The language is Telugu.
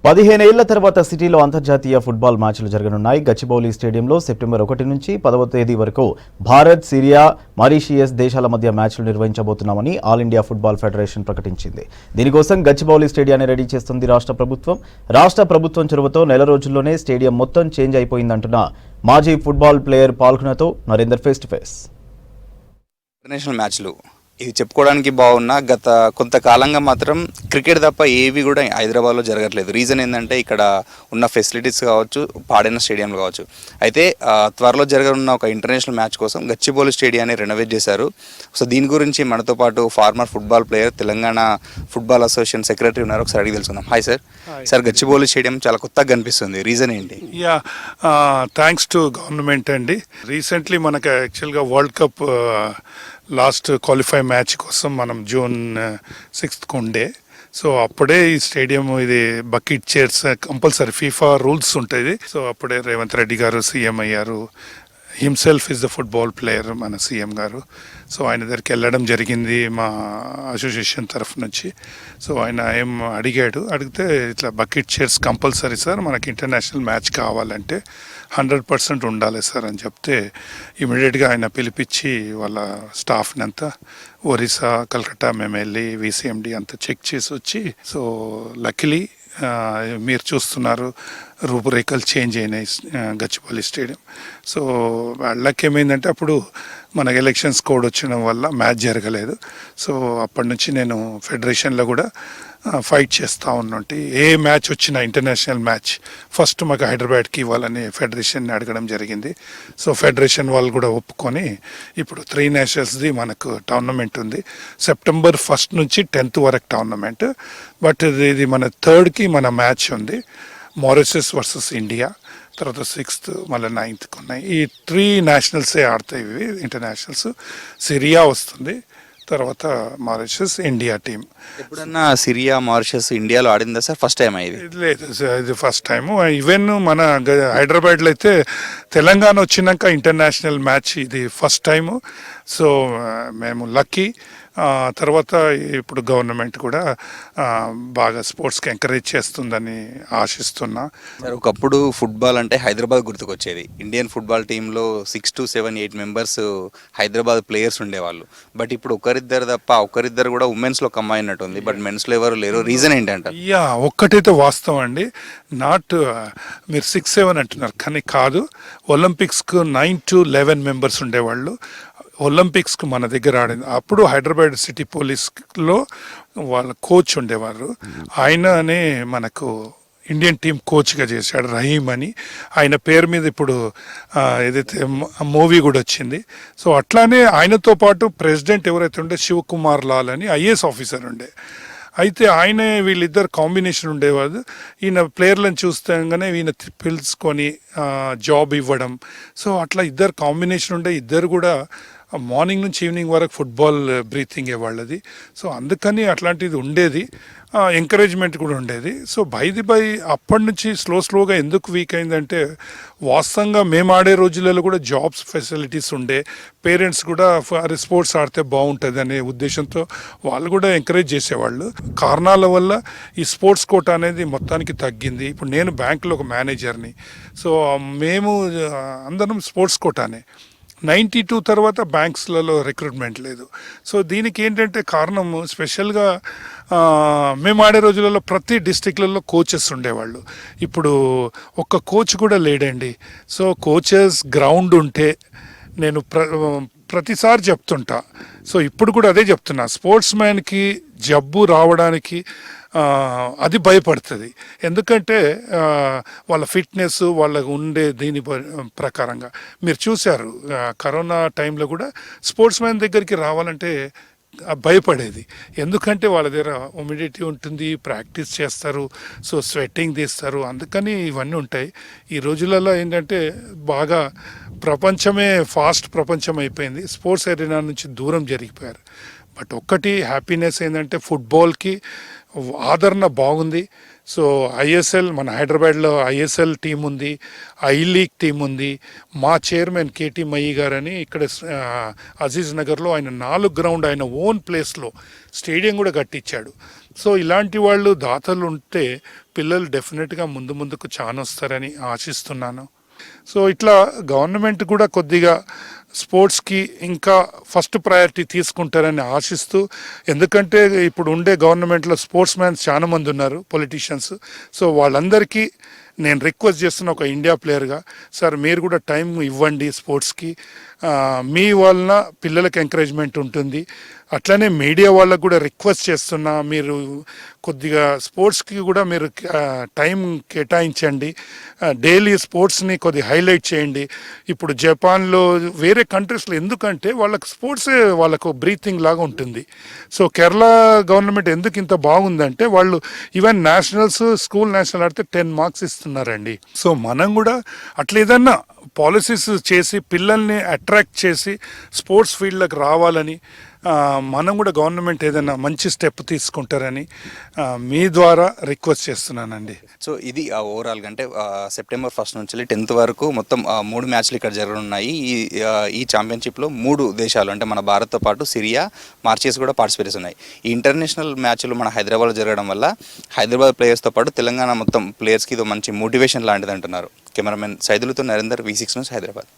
15 ఏళ్ల తర్వాత సిటీలో అంతర్జాతీయ ఫుట్బాల్ మ్యాచ్లు జరగనున్నాయి. గచ్చిబౌలి స్టేడియంలో సెప్టెంబర్ 1 నుంచి 10వ తేదీ వరకు భారత్, సిరియా, మారిషియస్ దేశాల మధ్య మ్యాచ్లు నిర్వహించబోతున్నామని ఆల్ ఇండియా ఫుట్బాల్ ఫెడరేషన్ ప్రకటించింది. దీనికోసం గచ్చిబౌలి స్టేడియాన్ని రెడీ చేస్తుంది రాష్ట్ర ప్రభుత్వం చొరవతో నెల రోజుల్లోనే స్టేడియం మొత్తం చేంజ్ అయిపోయిందంటున్న మాజీ ఫుట్బాల్ ప్లేయర్ పాల్గొనతో Narender face to face. International మ్యాచ్లు ఇది చెప్పుకోవడానికి బాగున్నా గత కొంతకాలంగా మాత్రం క్రికెట్ తప్ప ఏవి కూడా హైదరాబాద్లో జరగట్లేదు. రీజన్ ఏంటంటే ఇక్కడ ఉన్న ఫెసిలిటీస్ కావచ్చు, పాడైన స్టేడియంలు కావచ్చు. అయితే త్వరలో జరగనున్న ఒక ఇంటర్నేషనల్ మ్యాచ్ కోసం గచ్చిబౌలి స్టేడియాన్ని రెనోవేట్ చేశారు. సో దీని గురించి మనతో పాటు former football player, Telangana football association secretary ఉన్నారు. ఒకసారి అడిగి తెలుసుకుందాం. Hi sir. Sir, Gachibowli stadium చాలా కొత్తగా కనిపిస్తుంది, రీజన్ ఏంటి? థ్యాంక్స్ టు గవర్నమెంట్ అండి. రీసెంట్లీ మనకు యాక్చువల్గా world cup last qualify match కోసం మనం జూన్ 6th ఉండే. సో అప్పుడే ఈ స్టేడియం ఇది bucket chairs compulsory FIFA rules ఉంటుంది. సో అప్పుడే రేవంత్ రెడ్డి గారు సీఎం అయ్యారు. Himself is the football player మన సీఎం గారు. సో ఆయన దగ్గరికి వెళ్ళడం జరిగింది మా అసోసియేషన్ తరఫు నుంచి. సో ఆయన అడిగితే ఇట్లా బకెట్ చైర్స్ కంపల్సరీ సార్, మనకి ఇంటర్నేషనల్ మ్యాచ్ కావాలంటే 100% ఉండాలి సార్ అని చెప్తే ఇమీడియట్గా ఆయన పిలిపించి వాళ్ళ స్టాఫ్ని అంతా ఒరిస్సా, కలకత్తా మేము వెళ్ళి VCMD అంతా చెక్ చేసి వచ్చి, సో లక్కీలీ మీరు చూస్తున్నారు రూపురేఖలు చేంజ్ అయినాయి గచ్చిబౌలి స్టేడియం. సో వాళ్ళకి ఏమైందంటే అప్పుడు మనకు ఎలక్షన్స్ కోడ్ వచ్చిన వల్ల మ్యాచ్ జరగలేదు. సో అప్పటి నుంచి నేను ఫెడరేషన్లో కూడా ఫైట్ చేస్తూ ఉన్నట్టు ఏ మ్యాచ్ వచ్చినా ఇంటర్నేషనల్ మ్యాచ్ ఫస్ట్ మాకు హైదరాబాద్కి ఇవ్వాలని ఫెడరేషన్ని అడగడం జరిగింది. సో ఫెడరేషన్ వాళ్ళు కూడా ఒప్పుకొని ఇప్పుడు 3 నేషనల్స్ది మనకు టోర్నమెంట్ ఉంది. సెప్టెంబర్ 1 నుంచి 10th వరకు టోర్నమెంట్. బట్ ఇది మన 3rd మన మ్యాచ్ ఉంది, మారిషస్ వర్సెస్ ఇండియా. తర్వాత 6th మళ్ళీ 9th ఉన్నాయి. ఈ 3 నేషనల్సే ఆడతాయి. ఇవి ఇంటర్నేషనల్స్. సిరియా వస్తుంది, తర్వాత మారిషస్, ఇండియా టీం. ఎప్పుడన్నా సిరియా, మారిషస్ ఇండియాలో ఆడిందా సార్? ఫస్ట్ టైం ఇది? లేదు సార్, ఇది ఫస్ట్ టైము. ఈవెన్ మన హైదరాబాద్లో అయితే తెలంగాణ వచ్చినాక ఇంటర్నేషనల్ మ్యాచ్ ఇది ఫస్ట్ టైము. సో మేము లక్కీ. తర్వాత ఇప్పుడు గవర్నమెంట్ కూడా బాగా స్పోర్ట్స్కి ఎంకరేజ్ చేస్తుందని ఆశిస్తున్నా. సార్, ఒకప్పుడు ఫుట్బాల్ అంటే హైదరాబాద్ గుర్తుకొచ్చేది. ఇండియన్ ఫుట్బాల్ టీంలో 6 to 7, 8 మెంబర్స్ హైదరాబాద్ ప్లేయర్స్ ఉండేవాళ్ళు. బట్ ఇప్పుడు ఒకరిద్దరు తప్ప, ఒకరిద్దరు కూడా ఉమెన్స్లో కమ్మాయి ఉన్నట్టుంది. బట్ మెన్స్లో ఎవరు లేరు. రీజన్ ఏంటంటే ఒక్కటైతే వాస్తవం అండి. మీరు 6, 7 అంటున్నారు, కానీ కాదు. ఒలింపిక్స్కు 9 to 11 మెంబర్స్ ఉండేవాళ్ళు. ఒలింపిక్స్కు మన దగ్గర ఆడింది. అప్పుడు హైదరాబాద్ సిటీ పోలీస్లో వాళ్ళ కోచ్ ఉండేవారు. ఆయననే మనకు ఇండియన్ టీం కోచ్గా చేశాడు, రహీమ్ అని. ఆయన పేరు మీద ఇప్పుడు ఏదైతే మూవీ కూడా వచ్చింది. సో అట్లానే ఆయనతో పాటు ప్రెసిడెంట్ ఎవరైతే ఉండే శివకుమార్ లాల్ అని IAS ఆఫీసర్ ఉండే. అయితే ఆయనే వీళ్ళిద్దరు కాంబినేషన్ ఉండేవారు. ఈయన ప్లేయర్లను చూస్తాగానే ఈయన పిలుచుకొని జాబ్ ఇవ్వడం. సో అట్లా ఇద్దరు కాంబినేషన్ ఉండే. ఇద్దరు కూడా మార్నింగ్ నుంచి ఈవినింగ్ వరకు ఫుట్బాల్ బ్రీతింగ్ వాళ్ళది. సో అందుకని అట్లాంటిది ఉండేది, ఎంకరేజ్మెంట్ కూడా ఉండేది. సో బై అప్పటి నుంచి స్లోగా ఎందుకు వీక్ అయిందంటే, వాస్తవంగా మేము ఆడే రోజులలో కూడా జాబ్స్ ఫెసిలిటీస్ ఉండే. పేరెంట్స్ కూడా స్పోర్ట్స్ ఆడితే బాగుంటుంది అనే ఉద్దేశంతో వాళ్ళు కూడా ఎంకరేజ్ చేసేవాళ్ళు. కారణాల వల్ల ఈ స్పోర్ట్స్ కోట అనేది మొత్తానికి తగ్గింది. ఇప్పుడు నేను బ్యాంకులో ఒక మేనేజర్ని. సో మేము అందరం స్పోర్ట్స్ కోటానే. 92 తర్వాత బ్యాంక్స్లలో రిక్రూట్మెంట్ లేదు. సో దీనికి ఏంటంటే కారణం, స్పెషల్గా మేము ఆడే రోజులలో ప్రతి డిస్టిక్లలో కోచెస్ ఉండేవాళ్ళు. ఇప్పుడు ఒక్క కోచ్ కూడా లేడండి. సో కోచెస్ గ్రౌండ్ ఉంటే నేను ప్రతిసారి చెప్తుంటా. సో ఇప్పుడు కూడా అదే చెప్తున్నా, స్పోర్ట్స్ మ్యాన్కి జబ్బు రావడానికి అది భయపడుతుంది. ఎందుకంటే వాళ్ళ ఫిట్నెస్, వాళ్ళకు ఉండే దీని ప్రకారంగా మీరు చూశారు కరోనా టైంలో కూడా స్పోర్ట్స్ మ్యాన్ దగ్గరికి రావాలంటే భయపడేది. ఎందుకంటే వాళ్ళ దగ్గర హ్యూమిడిటీ ఉంటుంది, ప్రాక్టీస్ చేస్తారు, సో స్వెట్టింగ్ తీస్తారు. అందుకని ఇవన్నీ ఉంటాయి. ఈ రోజులలో ఏంటంటే బాగా ప్రపంచమే ఫాస్ట్ ప్రపంచం అయిపోయింది. స్పోర్ట్స్ ఏరియా నుంచి దూరం జరిగిపోయారు. బట్ ఒక్కటి హ్యాపీనెస్ ఏంటంటే ఫుట్బాల్కి ఆదరణ బాగుంది. సో ఐఎస్ఎల్ మన హైదరాబాద్లో ఐఎస్ఎల్ టీం ఉంది, ఐ లీగ్ టీం ఉంది. మా చైర్మన్ కేటీ మయ్యి గారని ఇక్కడ అజీజ్ నగర్లో ఆయన 4 గ్రౌండ్ ఆయన ఓన్ ప్లేస్లో స్టేడియం కూడా కట్టించాడు. సో ఇలాంటి వాళ్ళు దాతలు ఉంటే పిల్లలు డెఫినెట్గా ముందుకు చాలా వస్తారని ఆశిస్తున్నాను. సో ఇట్లా గవర్నమెంట్ కూడా కొద్దిగా స్పోర్ట్స్కి ఇంకా ఫస్ట్ ప్రయారిటీ తీసుకుంటారని ఆశిస్తూ, ఎందుకంటే ఇప్పుడు ఉండే గవర్నమెంట్లో స్పోర్ట్స్ మ్యాన్స్ చాలా మంది ఉన్నారు, పొలిటీషియన్స్. సో వాళ్ళందరికీ నేను రిక్వెస్ట్ చేస్తున్న ఒక ఇండియా ప్లేయర్గా, సార్ మీరు కూడా టైం ఇవ్వండి స్పోర్ట్స్కి. మీ వలన పిల్లలకి ఎంకరేజ్మెంట్ ఉంటుంది. అట్లనే మీడియా వాళ్ళకు కూడా రిక్వెస్ట్ చేస్తున్నా, మీరు కొద్దిగా స్పోర్ట్స్కి కూడా మీరు టైం కేటాయించండి. డైలీ స్పోర్ట్స్ని కొద్దిగా హైలైట్ చేయండి. ఇప్పుడు జపాన్లో వేరే కంట్రీస్లో ఎందుకంటే వాళ్ళకి స్పోర్ట్సే వాళ్ళకు బ్రీతింగ్ లాగా ఉంటుంది. సో కేరళ గవర్నమెంట్ ఎందుకు ఇంత బాగుందంటే వాళ్ళు ఈవెన్ నేషనల్స్, స్కూల్ నేషనల్ ఆడితే 10 మార్క్స్ ఇస్తున్నారండి. సో మనం కూడా అట్లా ఏదన్నా పాలసీస్ చేసి పిల్లల్ని అట్రాక్ట్ చేసి స్పోర్ట్స్ ఫీల్డ్లోకి రావాలని మనం కూడా గవర్నమెంట్ ఏదైనా మంచి స్టెప్ తీసుకుంటారని మీ ద్వారా రిక్వెస్ట్ చేస్తున్నానండి. సో ఇది ఓవరాల్గా అంటే సెప్టెంబర్ 1 నుంచి 10th వరకు మొత్తం 3 మ్యాచ్లు ఇక్కడ జరగనున్నాయి. ఈ ఛాంపియన్షిప్లో 3 దేశాలు అంటే మన భారత్తో పాటు సిరియా, మారిషస్ కూడా పార్టిసిపేట్ ఉన్నాయి. ఈ ఇంటర్నేషనల్ మ్యాచ్లు మన హైదరాబాద్లో జరగడం వల్ల హైదరాబాద్ ప్లేయర్స్తో పాటు తెలంగాణ మొత్తం ప్లేయర్స్కి ఇది మంచి మోటివేషన్ లాంటిది అంటున్నారు. కెమెరామెన్ సైదులతో నరేందర్, V6 న్యూస్, హైదరాబాద్.